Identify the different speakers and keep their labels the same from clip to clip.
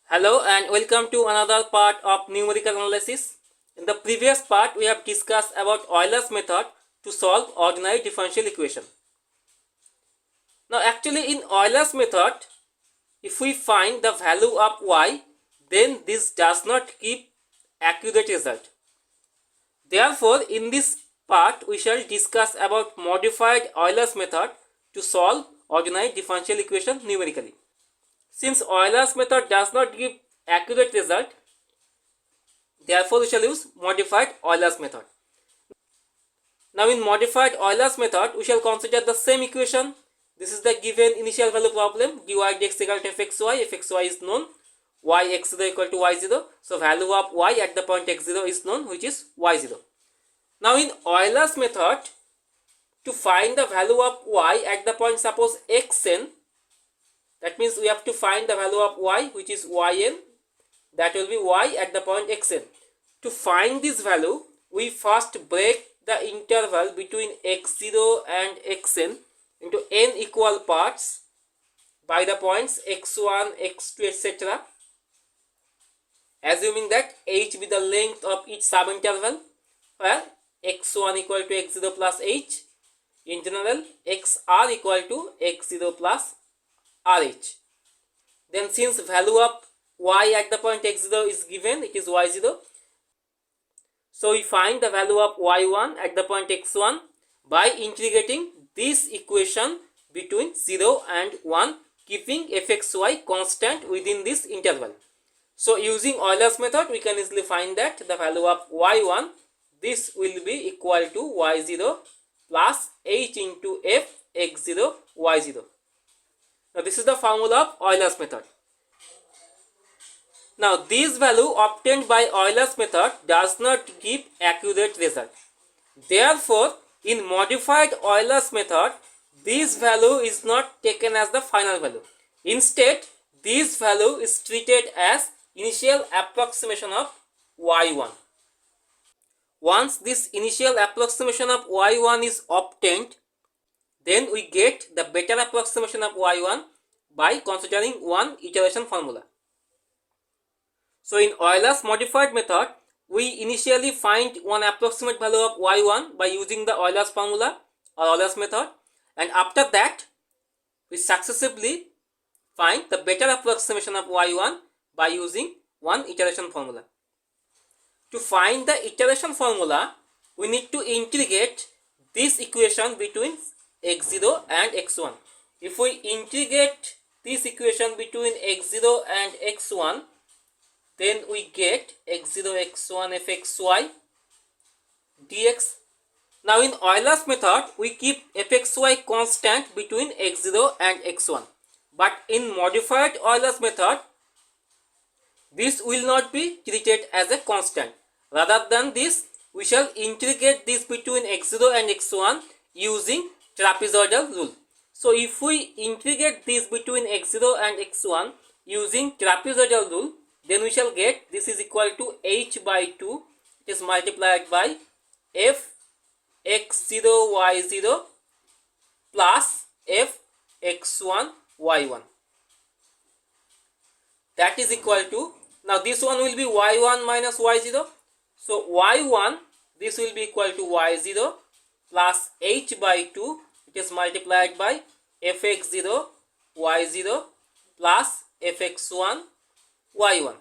Speaker 1: Hello and welcome to another part of numerical analysis. In the previous part, we have discussed about Euler's method to solve ordinary differential equation. Now actually in Euler's method, if we find the value of y, then this does not give accurate result. Therefore, in this part, we shall discuss about modified Euler's method to solve ordinary differential equation numerically. Since Euler's method does not give accurate result, therefore we shall use modified Euler's method. Now in modified Euler's method, we shall consider the same equation. This is the given initial value problem. dy dx equal to fxy. fxy is known. Y x0 equal to y0. So value of y at the point x0 is known, which is y0. Now in Euler's method, to find the value of y at the point suppose xn, that means we have to find the value of y, which is yn. That will be y at the point xn. To find this value, we first break the interval between x0 and xn into n equal parts by the points x1, x2, etc. Assuming that h be the length of each subinterval, where x1 equal to x0 plus h, in general xr equal to x0 plus rh. Then since value of y at the point x0 is given, it is y0. So we find the value of y1 at the point x1 by integrating this equation between 0 and 1, keeping fxy constant within this interval. So using Euler's method, we can easily find that the value of y1, this will be equal to y0 plus h into f x0 y0. Now this is the formula of Euler's method. Now this value obtained by Euler's method does not give accurate result. Therefore, in modified Euler's method, this value is not taken as the final value. Instead, this value is treated as initial approximation of y1. Once this initial approximation of y1 is obtained, then we get the better approximation of y1 by considering one iteration formula. So in Euler's modified method, we initially find one approximate value of y1 by using the Euler's formula or Euler's method, and after that we successively find the better approximation of y1 by using one iteration formula. To find the iteration formula, we need to integrate this equation between x0 and x1. If we integrate this equation between x0 and x1, then we get x0 x1 fxy dx. Now in Euler's method, we keep fxy constant between x0 and x1. But in modified Euler's method, this will not be treated as a constant. Rather than this, we shall integrate this between x0 and x1 using trapezoidal rule. So if we integrate this between x0 and x1 using trapezoidal rule, then we shall get this is equal to h by 2, it is multiplied by f x0 y0 plus f x1 y1. That is equal to, now this one will be y1 minus y0. So y1, this will be equal to y0 plus h by 2, it is multiplied by fx0 y0 plus fx1 y1.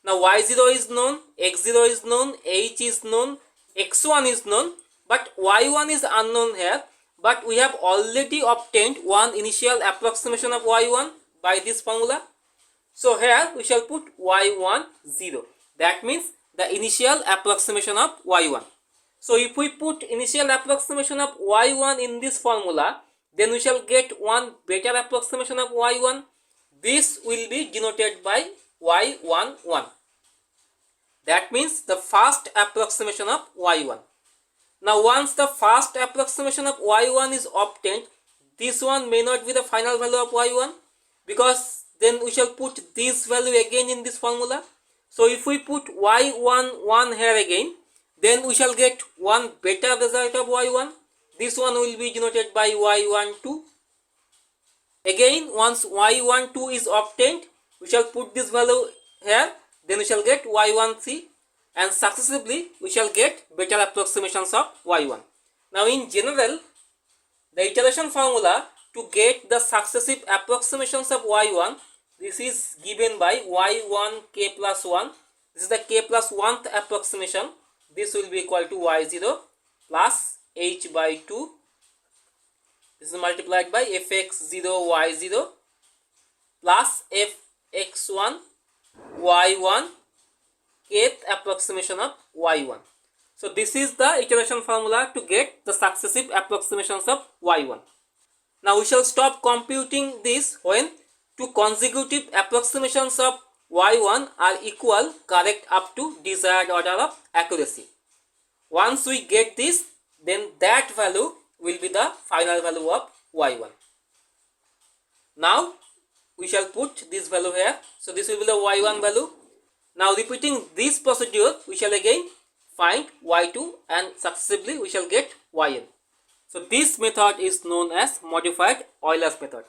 Speaker 1: Now y0 is known, x0 is known, h is known, x1 is known, but y1 is unknown here. But we have already obtained one initial approximation of y1 by this formula. So here we shall put y1 0. That means the initial approximation of y1. So if we put initial approximation of y1 in this formula, then we shall get one better approximation of y1. This will be denoted by y11. That means the first approximation of y1. Now once the first approximation of y1 is obtained, this one may not be the final value of y1, because then we shall put this value again in this formula. So if we put y11 here again, then we shall get one better result of y1. This one will be denoted by y12. Again, once y12 is obtained, we shall put this value here, then we shall get y1 3, and successively we shall get better approximations of y1. Now in general, the iteration formula to get the successive approximations of y1, this is given by y1 k plus 1. This is the k plus 1th approximation. This will be equal to y0 plus h by 2. This is multiplied by fx0 y0 plus fx1 y1 kth approximation of y1. So this is the iteration formula to get the successive approximations of y1. Now we shall stop computing this when two consecutive approximations of y1 are equal, correct up to desired order of accuracy. Once we get this, then that value will be the final value of y1. Now we shall put this value here. So this will be the y1 value. Now repeating this procedure, we shall again find y2 and successively we shall get yn. So this method is known as modified Euler's method.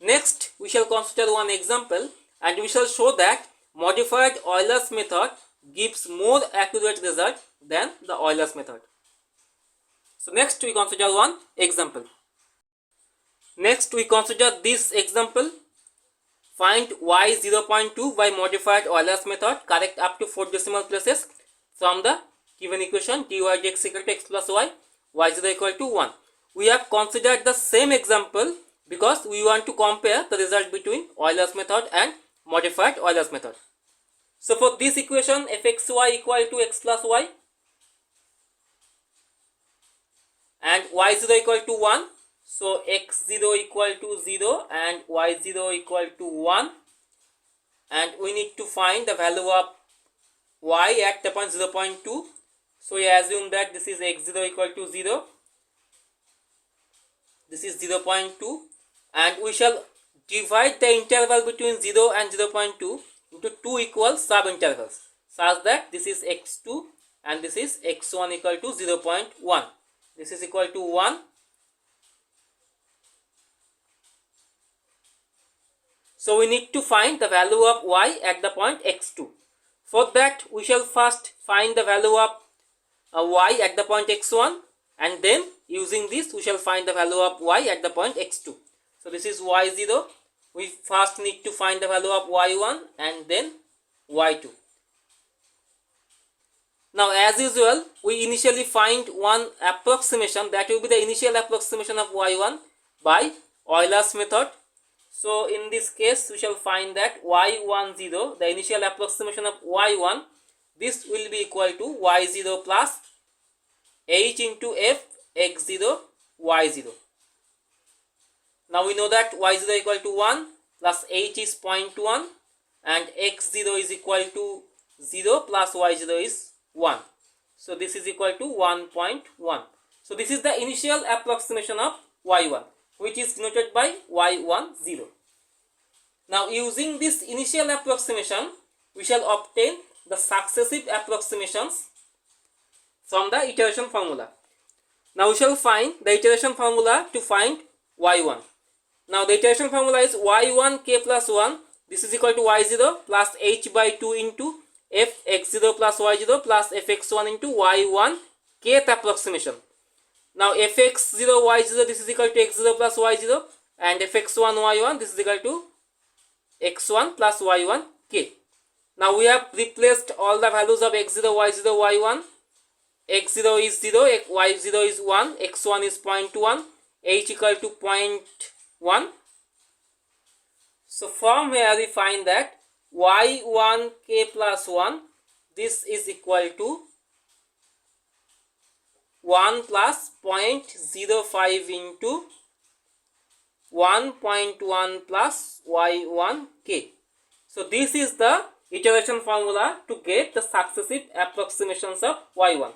Speaker 1: Next we shall consider one example and we shall show that modified Euler's method gives more accurate result than the Euler's method. So next we consider one example. Next we consider this example. Find y 0.2 by modified Euler's method, correct up to 4 decimal places from the given equation dy dx equal to x plus y, y0 equal to 1. We have considered the same example because we want to compare the result between Euler's method and modified Euler's method. So for this equation fxy equal to x plus y and y0 equal to 1. So x0 equal to 0 and y0 equal to 1, and we need to find the value of y at the point 0.2. So we assume that this is x0 equal to 0, this is 0.2, and we shall divide the interval between 0 and 0.2 into two equal sub intervals such that this is x2 and this is x1 equal to 0.1. This is equal to 1. So we need to find the value of y at the point x2. For that we shall first find the value of y at the point x1, and then using this we shall find the value of y at the point x2. So this is y0. We first need to find the value of y1 and then y2. Now as usual we initially find one approximation, that will be the initial approximation of y1 by Euler's method. So in this case we shall find that y10, the initial approximation of y1, this will be equal to y0 plus h into f x0 y0. Now we know that y0 equal to 1 plus h is 0.1 and x0 is equal to 0 plus y0 is 1. So this is equal to 1.1. So this is the initial approximation of y1, which is denoted by y10. Now using this initial approximation we shall obtain the successive approximations from the iteration formula. Now we shall find the iteration formula to find y1. Now the iteration formula is y1 k plus 1, this is equal to y0 plus h by 2 into f x0 plus y0 plus fx1 into y1 kth approximation. Now fx0 y0, this is equal to x0 plus y0, and fx1 y1, this is equal to x1 plus y1 k. Now we have replaced all the values of x0 y0 y1. x0 is 0, y0 is 1, x1 is 0.1, h equal to 0.1. So from here we find that y1 k plus 1, this is equal to 1 plus 0.05 into 1.1 plus y1 k. So this is the iteration formula to get the successive approximations of y1.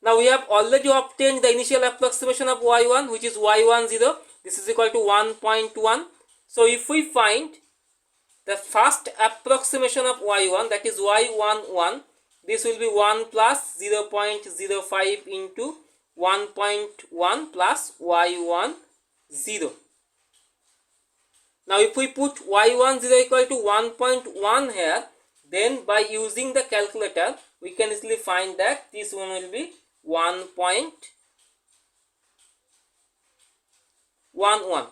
Speaker 1: Now we have already obtained the initial approximation of y1, which is y10. This is equal to 1.1. So if we find the first approximation of y1, that is y11, this will be 1 plus 0.05 into 1.1 plus y10. Now if we put y10 equal to 1.1 here, then by using the calculator we can easily find that this one will be 1.11.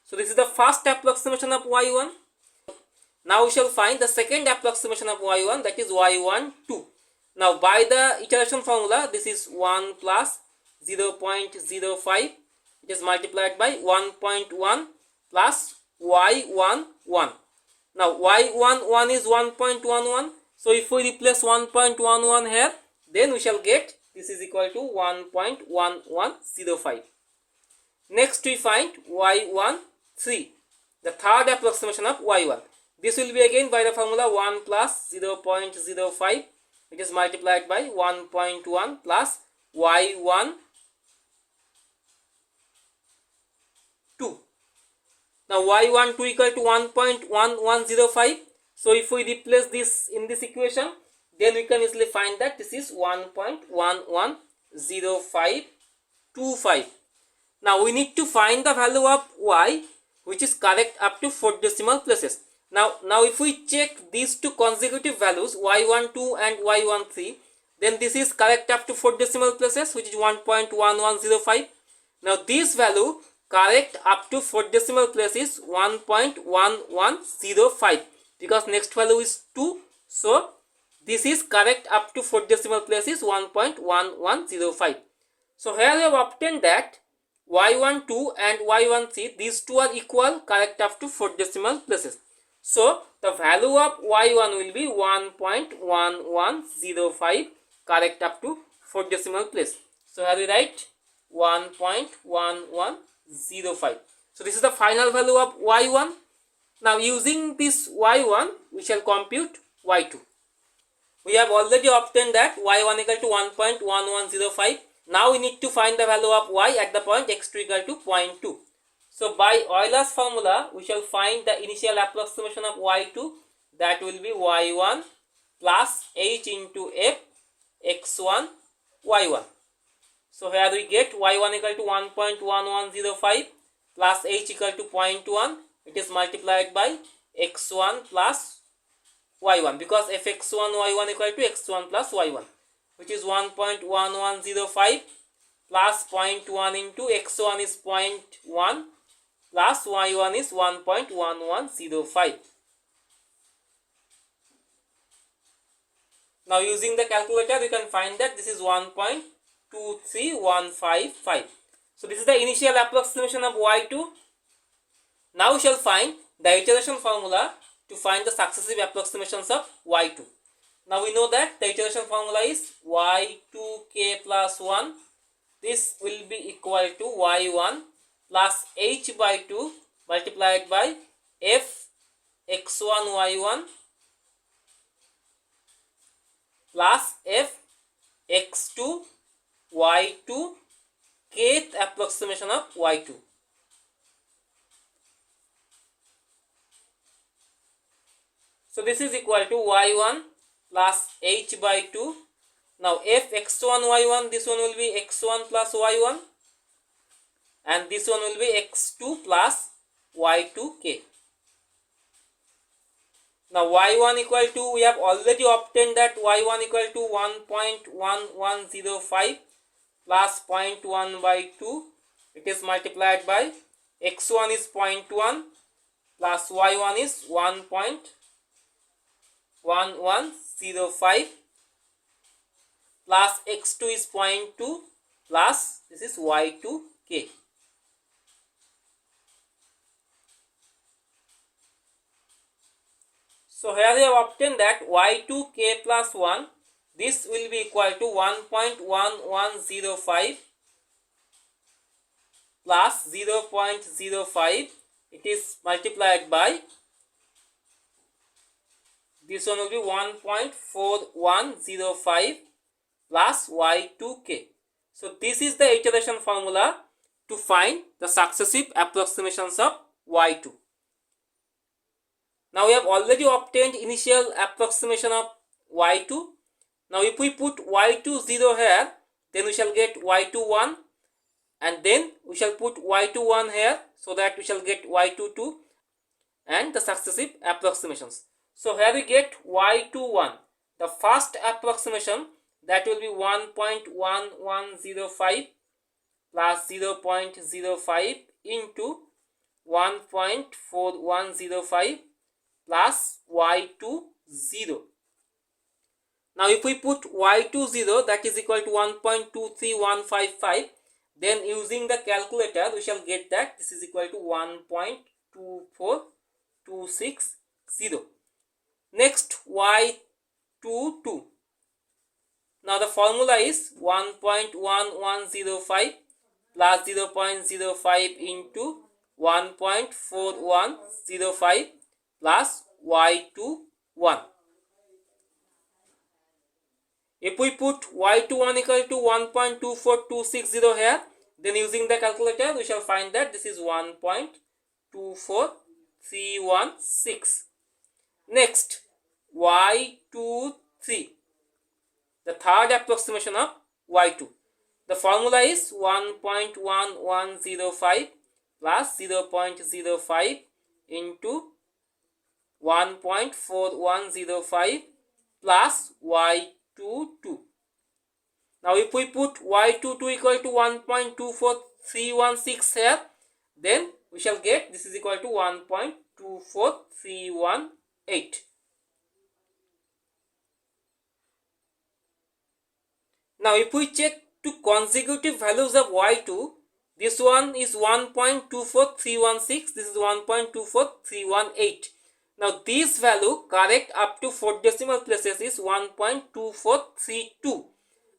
Speaker 1: So this is the first approximation of y1. Now we shall find the second approximation of y1, that is y12. Now by the iteration formula, this is 1 plus 0.05, it is multiplied by 1.1 plus y11. Now y11 is 1.11, so if we replace 1.11 here, then we shall get this is equal to 1.1105. Next we find y13, the third approximation of y1. This will be again by the formula 1 plus 0.05, it is multiplied by 1.1 plus y12. Now y12 equal to 1.1105. So if we replace this in this equation, then we can easily find that this is 1.110525. Now we need to find the value of y which is correct up to 4 decimal places. Now if we check these two consecutive values y12 and y13, then this is correct up to 4 decimal places, which is 1.1105. Now this value correct up to 4 decimal places 1.1105, because next value is 2, so this is correct up to 4 decimal places 1.1105. So here we have obtained that y12 and y13, these two are equal, correct up to 4 decimal places. So the value of y1 will be 1.1105, correct up to 4 decimal place. So here we write 1.1105. So this is the final value of y1. Now using this y1, we shall compute y2. We have already obtained that y1 equal to 1.1105. Now we need to find the value of y at the point x2 equal to 0.2. So by Euler's formula, we shall find the initial approximation of y2, that will be y1 plus h into f x1 y1. So here we get y1 equal to 1.1105 plus h equal to 0.1. It is multiplied by x1 plus y1, because fx1 y1 equal to x1 plus y1, which is 1.1105 plus 0.1 into x1 is 0.1 plus y1 is 1.1105. Now using the calculator, we can find that this is 1.23155. So this is the initial approximation of y2. Now we shall find the iteration formula to find the successive approximations of y2. Now we know that the iteration formula is y2k plus 1. This will be equal to y1 plus h by 2 multiplied by f x1 y1 plus f x2 y2 kth approximation of y2. So this is equal to y1 plus h by 2. Now f x1 y1, this one will be x1 plus y1, and this one will be x2 plus y2k. Now y1 equal to, we have already obtained that y1 equal to 1.1105 plus 0.1 by 2. It is multiplied by x1 is 0.1 plus y1 is 1.1105 plus x2 is 0.2 plus this is y2k. So here we have obtained that y2k plus 1, this will be equal to 1.1105 plus 0.05. It is multiplied by, this one will be 1.4105 plus y2k. So this is the iteration formula to find the successive approximations of y2. Now we have already obtained initial approximation of y2. Now if we put y2 0 here, then we shall get y2 1, and then we shall put y2 1 here, so that we shall get y2 2, and the successive approximations. So here we get y21. The first approximation, that will be 1.1105 plus 0.05 into 1.4105 plus y20. Now if we put y20, that is equal to 1.23155, then using the calculator we shall get that this is equal to 1.24260. Next, y22. Now the formula is 1.1105 plus 0.05 into 1.4105 plus y21. If we put y21 equal to 1.24260 here, then using the calculator we shall find that this is 1.24316. Next, y23, the third approximation of y2. The formula is 1.1105 plus 0.05 into 1.4105 plus y22. Now if we put y22 equal to 1.24316 here, then we shall get this is equal to 1.24318. Now if we check to consecutive values of y2, this one is 1.24316, this is 1.24318. Now this value correct up to 4 decimal places is 1.2432,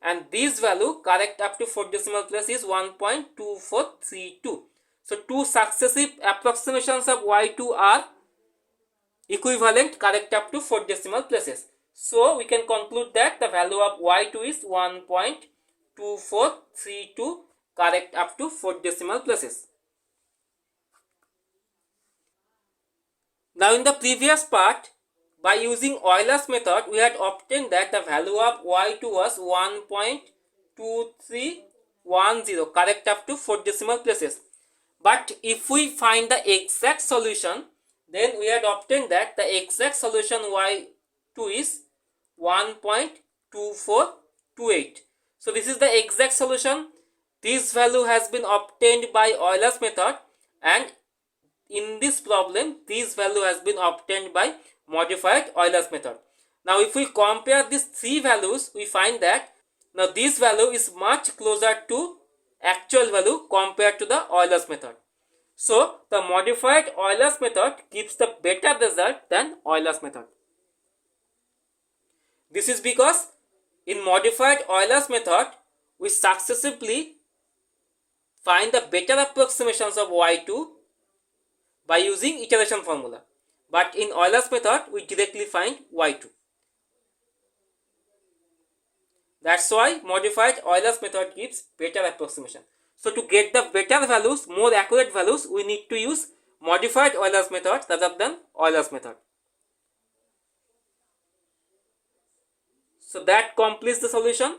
Speaker 1: and this value correct up to 4 decimal places is 1.2432. So two successive approximations of y2 are equivalent, correct up to 4 decimal places. So we can conclude that the value of y2 is 1.2432, correct up to 4 decimal places. Now in the previous part, by using Euler's method, we had obtained that the value of y2 was 1.2310, correct up to 4 decimal places. But if we find the exact solution, then we had obtained that the exact solution y2 is 1.2428. So this is the exact solution. This value has been obtained by Euler's method, and in this problem this value has been obtained by modified Euler's method. Now if we compare these three values, we find that now this value is much closer to actual value compared to the Euler's method. So the modified Euler's method gives the better result than Euler's method. This is because in modified Euler's method we successively find the better approximations of y2 by using iteration formula, but in Euler's method we directly find y2. That's why modified Euler's method gives better approximation. So to get the better values, more accurate values, we need to use modified Euler's method rather than Euler's method. So that completes the solution.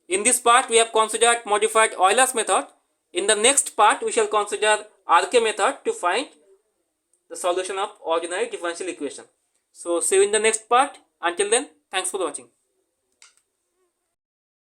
Speaker 1: In this part we have considered modified Euler's method. In the next part we shall consider RK method to find the solution of ordinary differential equation. So see you in the next part. Until then, thanks for watching.